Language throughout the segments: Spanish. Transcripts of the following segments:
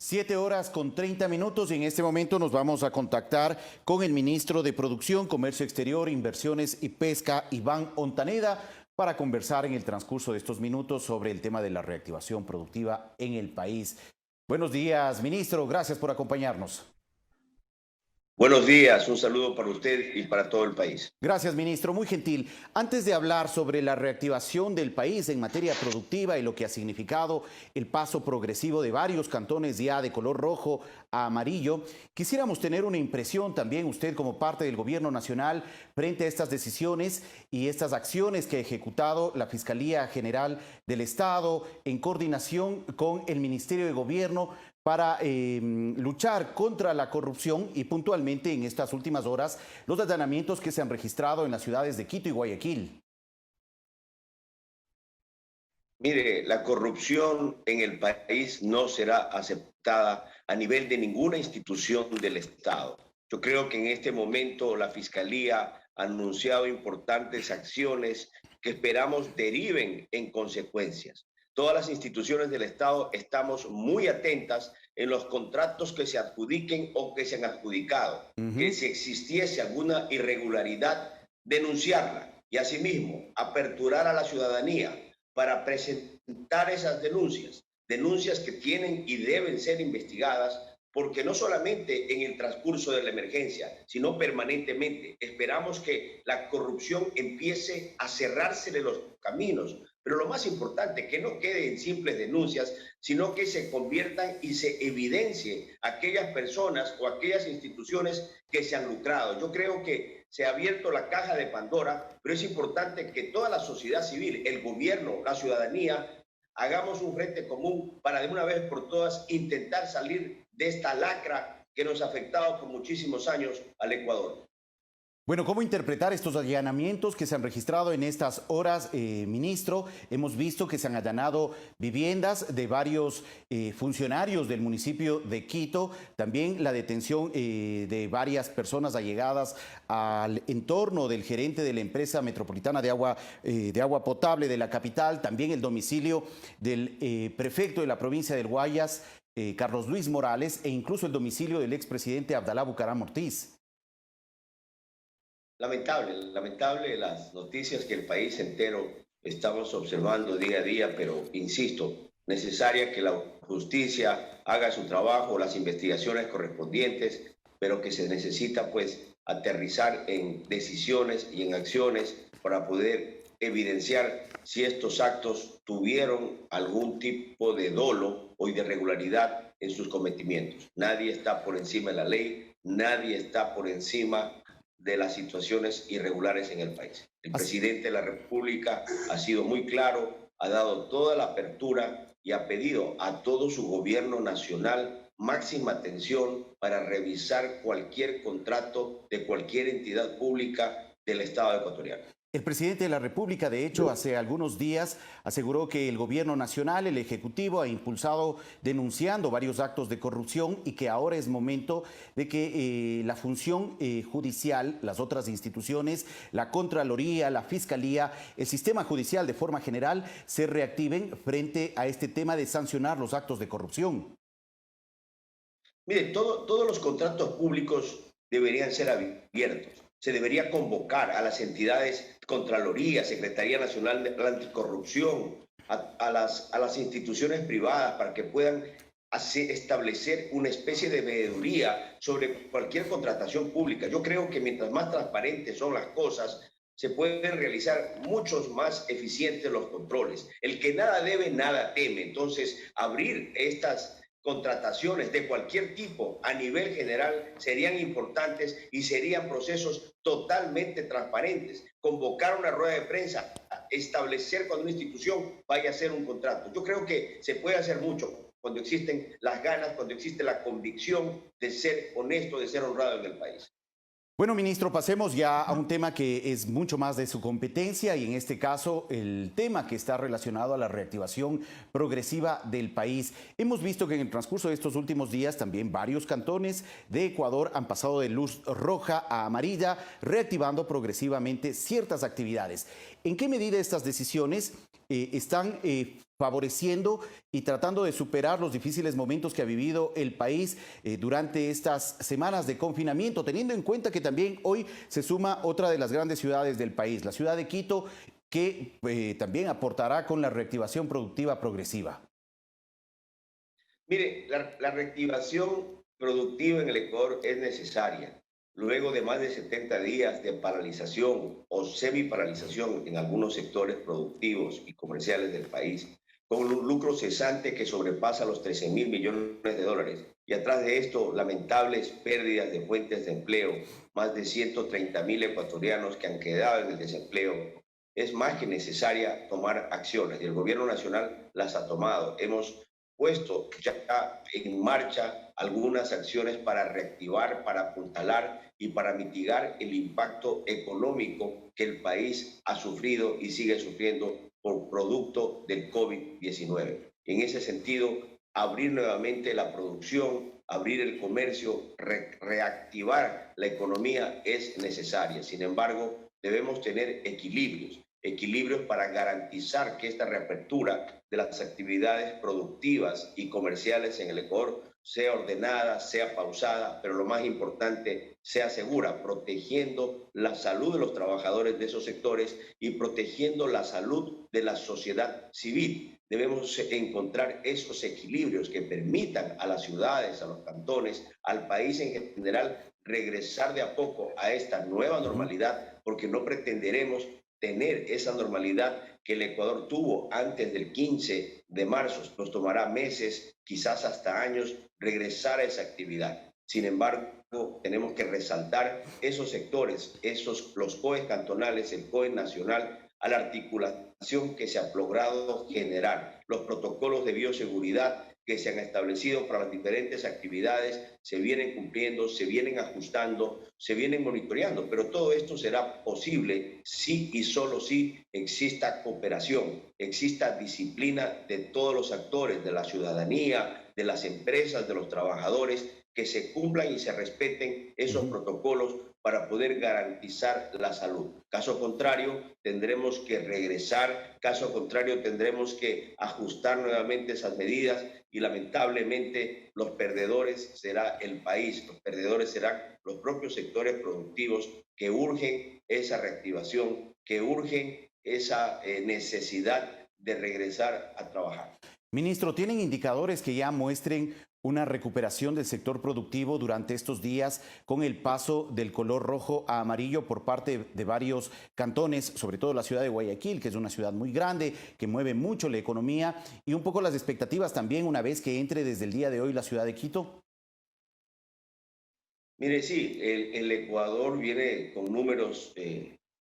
7:30 y en este momento nos vamos a contactar con el ministro de Producción, Comercio Exterior, Inversiones y Pesca, Iván Ontaneda, para conversar en el transcurso de estos minutos sobre el tema de la reactivación productiva en el país. Buenos días, ministro. Gracias por acompañarnos. Buenos días, un saludo para usted y para todo el país. Gracias, ministro. Muy gentil. Antes de hablar sobre la reactivación del país en materia productiva y lo que ha significado el paso progresivo de varios cantones ya de color rojo a amarillo, quisiéramos tener una impresión también usted como parte del gobierno nacional frente a estas decisiones y estas acciones que ha ejecutado la Fiscalía General del Estado en coordinación con el Ministerio de Gobierno para luchar contra la corrupción y puntualmente en estas últimas horas los allanamientos que se han registrado en las ciudades de Quito y Guayaquil. Mire, la corrupción en el país no será aceptada a nivel de ninguna institución del Estado. Yo creo que en este momento la Fiscalía ha anunciado importantes acciones que esperamos deriven en consecuencias. Todas las instituciones del Estado estamos muy atentas en los contratos que se adjudiquen o que se han adjudicado. Que si existiese alguna irregularidad, denunciarla y asimismo aperturar a la ciudadanía para presentar esas denuncias que tienen y deben ser investigadas, porque no solamente en el transcurso de la emergencia, sino permanentemente. Esperamos que la corrupción empiece a cerrársele los caminos, pero lo más importante, que no quede en simples denuncias, sino que se conviertan y se evidencie aquellas personas o aquellas instituciones que se han lucrado. Yo creo que se ha abierto la caja de Pandora, pero es importante que toda la sociedad civil, el gobierno, la ciudadanía, hagamos un frente común para de una vez por todas intentar salir de esta lacra que nos ha afectado por muchísimos años al Ecuador. Bueno, ¿cómo interpretar estos allanamientos que se han registrado en estas horas, ministro? Hemos visto que se han allanado viviendas de varios funcionarios del municipio de Quito, también la detención de varias personas allegadas al entorno del gerente de la empresa metropolitana de agua potable de la capital, también el domicilio del prefecto de la provincia del Guayas, Carlos Luis Morales, e incluso el domicilio del expresidente Abdalá Bucaram Ortiz. Lamentable las noticias que el país entero estamos observando día a día, pero insisto, necesaria que la justicia haga su trabajo, las investigaciones correspondientes, pero que se necesita pues aterrizar en decisiones y en acciones para poder evidenciar si estos actos tuvieron algún tipo de dolo o de irregularidad en sus cometimientos. Nadie está por encima de la ley, nadie está por encima de las situaciones irregulares en el país. El presidente de la República ha sido muy claro, ha dado toda la apertura y ha pedido a todo su gobierno nacional máxima atención para revisar cualquier contrato de cualquier entidad pública del Estado ecuatoriano. El presidente de la República, de hecho, hace algunos días aseguró que el gobierno nacional, el Ejecutivo, ha impulsado denunciando varios actos de corrupción y que ahora es momento de que la función judicial, las otras instituciones, la Contraloría, la Fiscalía, el sistema judicial de forma general, se reactiven frente a este tema de sancionar los actos de corrupción. Mire, todos los contratos públicos deberían ser abiertos. Se debería convocar a las entidades Contraloría, Secretaría Nacional de Anticorrupción, a las instituciones privadas para que puedan establecer una especie de veeduría sobre cualquier contratación pública. Yo creo que mientras más transparentes son las cosas, se pueden realizar muchos más eficientes los controles. El que nada debe, nada teme. Entonces, abrir estas contrataciones de cualquier tipo a nivel general serían importantes y serían procesos totalmente transparentes. Convocar una rueda de prensa, establecer cuando una institución vaya a hacer un contrato. Yo creo que se puede hacer mucho cuando existen las ganas, cuando existe la convicción de ser honesto, de ser honrado en el país. Bueno, ministro, pasemos ya a un tema que es mucho más de su competencia y en este caso el tema que está relacionado a la reactivación progresiva del país. Hemos visto que en el transcurso de estos últimos días también varios cantones de Ecuador han pasado de luz roja a amarilla, reactivando progresivamente ciertas actividades. ¿En qué medida estas decisiones están favoreciendo y tratando de superar los difíciles momentos que ha vivido el país durante estas semanas de confinamiento, teniendo en cuenta que también hoy se suma otra de las grandes ciudades del país, la ciudad de Quito, que también aportará con la reactivación productiva progresiva. Mire, la reactivación productiva en el Ecuador es necesaria. Luego de más de 70 días de paralización o semi-paralización en algunos sectores productivos y comerciales del país, con un lucro cesante que sobrepasa los 13.000 millones de dólares, y atrás de esto, lamentables pérdidas de fuentes de empleo, más de 130.000 ecuatorianos que han quedado en el desempleo, es más que necesaria tomar acciones, y el gobierno nacional las ha tomado. Hemos puesto ya en marcha algunas acciones para reactivar, para apuntalar y para mitigar el impacto económico que el país ha sufrido y sigue sufriendo por producto del COVID-19. En ese sentido, abrir nuevamente la producción, abrir el comercio, reactivar la economía es necesaria. Sin embargo, debemos tener equilibrios para garantizar que esta reapertura de las actividades productivas y comerciales en el Ecuador sea ordenada, sea pausada, pero lo más importante, sea segura, protegiendo la salud de los trabajadores de esos sectores y protegiendo la salud de la sociedad civil. Debemos encontrar esos equilibrios que permitan a las ciudades, a los cantones, al país en general, regresar de a poco a esta nueva normalidad, porque no pretenderemos tener esa normalidad que el Ecuador tuvo antes del 15 de marzo. Nos tomará meses, quizás hasta años, regresar a esa actividad. Sin embargo, tenemos que resaltar esos sectores, los COEs cantonales, el COE nacional, a la articulación que se ha logrado generar, los protocolos de bioseguridad que se han establecido para las diferentes actividades se vienen cumpliendo, se vienen ajustando, se vienen monitoreando, pero todo esto será posible si y solo si exista cooperación, exista disciplina de todos los actores, de la ciudadanía, de las empresas, de los trabajadores, que se cumplan y se respeten esos protocolos para poder garantizar la salud. Caso contrario, tendremos que regresar, caso contrario, tendremos que ajustar nuevamente esas medidas y lamentablemente los perdedores será el país, los perdedores serán los propios sectores productivos que urgen esa reactivación, que urgen esa necesidad de regresar a trabajar. Ministro, ¿tienen indicadores que ya muestren una recuperación del sector productivo durante estos días con el paso del color rojo a amarillo por parte de varios cantones, sobre todo la ciudad de Guayaquil, que es una ciudad muy grande, que mueve mucho la economía, y un poco las expectativas también una vez que entre desde el día de hoy la ciudad de Quito? Mire, sí, el Ecuador viene con números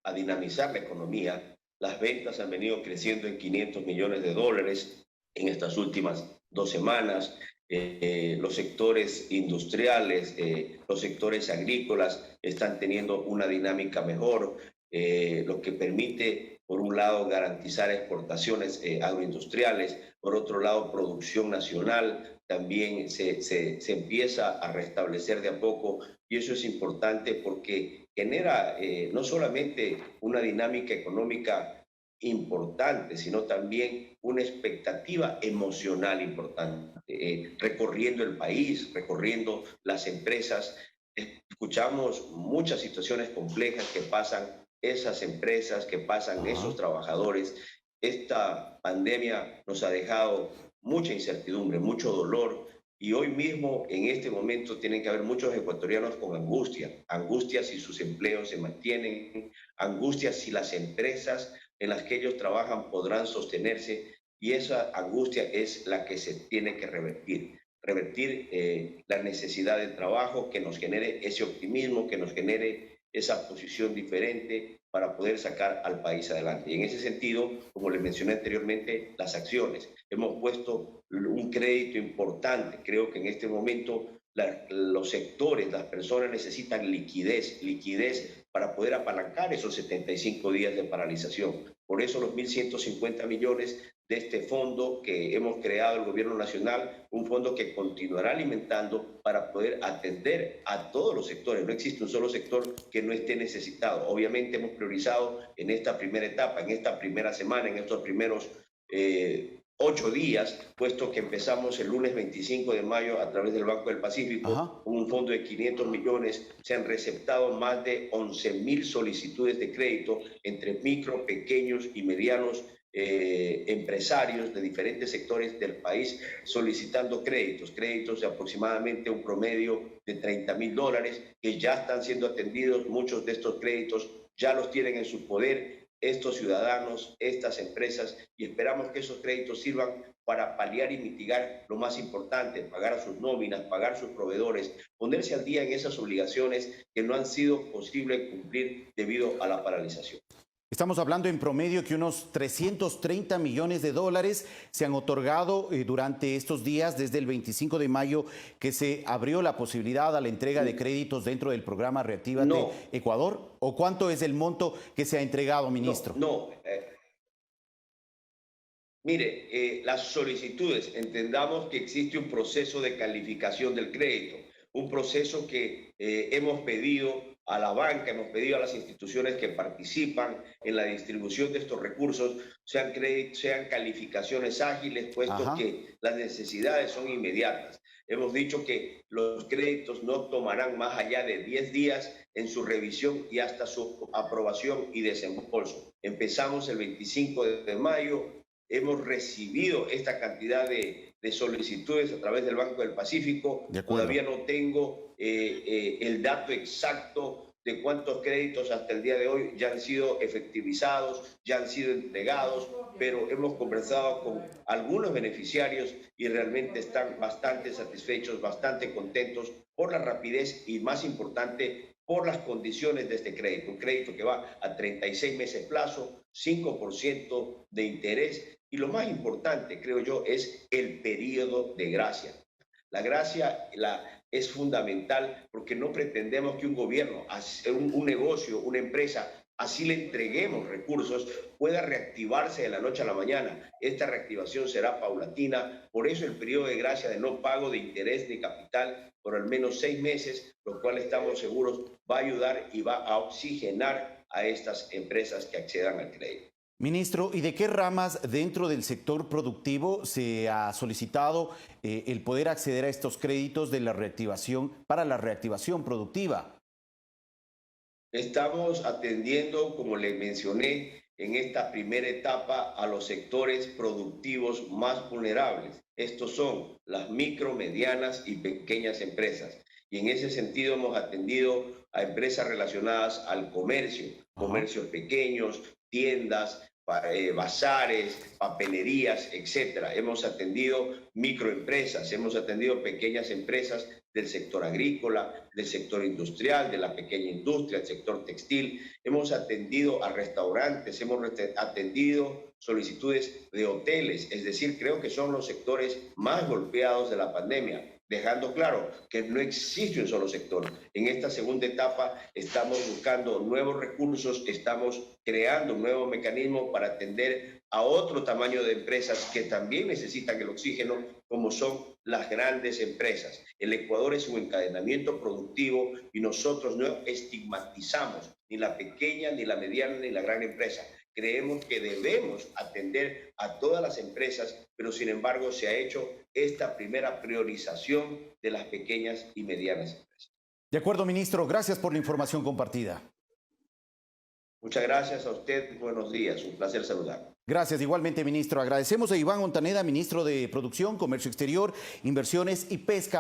a dinamizar la economía. Las ventas han venido creciendo en 500 millones de dólares en estas últimas 2 semanas. Los sectores industriales, los sectores agrícolas están teniendo una dinámica mejor, lo que permite, por un lado, garantizar exportaciones agroindustriales, por otro lado, producción nacional, también se empieza a restablecer de a poco, y eso es importante porque genera no solamente una dinámica económica importante, sino también una expectativa emocional importante, recorriendo el país, recorriendo las empresas. Escuchamos muchas situaciones complejas que pasan esas empresas, que pasan esos trabajadores. Esta pandemia nos ha dejado mucha incertidumbre, mucho dolor, y hoy mismo, en este momento, tienen que haber muchos ecuatorianos con angustia si sus empleos se mantienen, angustia si las empresas en las que ellos trabajan podrán sostenerse, y esa angustia es la que se tiene que revertir la necesidad de trabajo que nos genere ese optimismo, que nos genere esa posición diferente para poder sacar al país adelante. Y en ese sentido, como les mencioné anteriormente, las acciones. Hemos puesto un crédito importante. Creo que en este momento los sectores, las personas necesitan liquidez para poder apalancar esos 75 días de paralización. Por eso los 1.150 millones de este fondo que hemos creado el gobierno nacional, un fondo que continuará alimentando para poder atender a todos los sectores. No existe un solo sector que no esté necesitado. Obviamente hemos priorizado en esta primera etapa, en esta primera semana, en estos primeros 8 días, puesto que empezamos el lunes 25 de mayo a través del Banco del Pacífico, con un fondo de 500 millones, se han receptado más de 11.000 solicitudes de crédito entre micro, pequeños y medianos empresarios de diferentes sectores del país solicitando créditos de aproximadamente un promedio de $30.000 que ya están siendo atendidos. Muchos de estos créditos ya los tienen en su poder estos ciudadanos, estas empresas, y esperamos que esos créditos sirvan para paliar y mitigar lo más importante, pagar a sus nóminas, pagar a sus proveedores, ponerse al día en esas obligaciones que no han sido posible cumplir debido a la paralización. Estamos hablando en promedio que unos 330 millones de dólares se han otorgado durante estos días, desde el 25 de mayo, que se abrió la posibilidad a la entrega de créditos dentro del programa Reactívate Ecuador. ¿O cuánto es el monto que se ha entregado, ministro? Mire, las solicitudes, entendamos que existe un proceso de calificación del crédito, un proceso que hemos pedido a la banca, hemos pedido a las instituciones que participan en la distribución de estos recursos, sean calificaciones ágiles, puesto que las necesidades son inmediatas. Hemos dicho que los créditos no tomarán más allá de 10 días en su revisión y hasta su aprobación y desembolso. Empezamos el 25 de mayo, hemos recibido esta cantidad de solicitudes a través del Banco del Pacífico. Todavía no tengo el dato exacto de cuántos créditos hasta el día de hoy ya han sido efectivizados, ya han sido entregados, pero hemos conversado con algunos beneficiarios y realmente están bastante satisfechos, bastante contentos por la rapidez y, más importante, por las condiciones de este crédito. Un crédito que va a 36 meses plazo, 5% de interés, y lo más importante, creo yo, es el periodo de gracia. La gracia es fundamental porque no pretendemos que un gobierno, un negocio, una empresa, así le entreguemos recursos, pueda reactivarse de la noche a la mañana. Esta reactivación será paulatina, por eso el periodo de gracia de no pago de interés ni capital por al menos 6 meses, lo cual estamos seguros va a ayudar y va a oxigenar a estas empresas que accedan al crédito. Ministro, ¿y de qué ramas dentro del sector productivo se ha solicitado el poder acceder a estos créditos de la reactivación para la reactivación productiva? Estamos atendiendo, como le mencioné, en esta primera etapa a los sectores productivos más vulnerables. Estos son las micro, medianas y pequeñas empresas. Y en ese sentido hemos atendido a empresas relacionadas al comercio, comercios pequeños, tiendas, bazares, papelerías, etcétera. Hemos atendido microempresas, hemos atendido pequeñas empresas del sector agrícola, del sector industrial, de la pequeña industria, del sector textil. Hemos atendido a restaurantes, hemos atendido solicitudes de hoteles, es decir, creo que son los sectores más golpeados de la pandemia, dejando claro que no existe un solo sector. En esta segunda etapa estamos buscando nuevos recursos, estamos creando un nuevo mecanismo para atender a otro tamaño de empresas que también necesitan el oxígeno, como son las grandes empresas. El Ecuador es un encadenamiento productivo y nosotros no estigmatizamos ni la pequeña, ni la mediana, ni la gran empresa. Creemos que debemos atender a todas las empresas, pero sin embargo se ha hecho esta primera priorización de las pequeñas y medianas empresas. De acuerdo, ministro. Gracias por la información compartida. Muchas gracias a usted. Buenos días. Un placer saludar. Gracias, igualmente, ministro. Agradecemos a Iván Montaneda, ministro de Producción, Comercio Exterior, Inversiones y Pesca.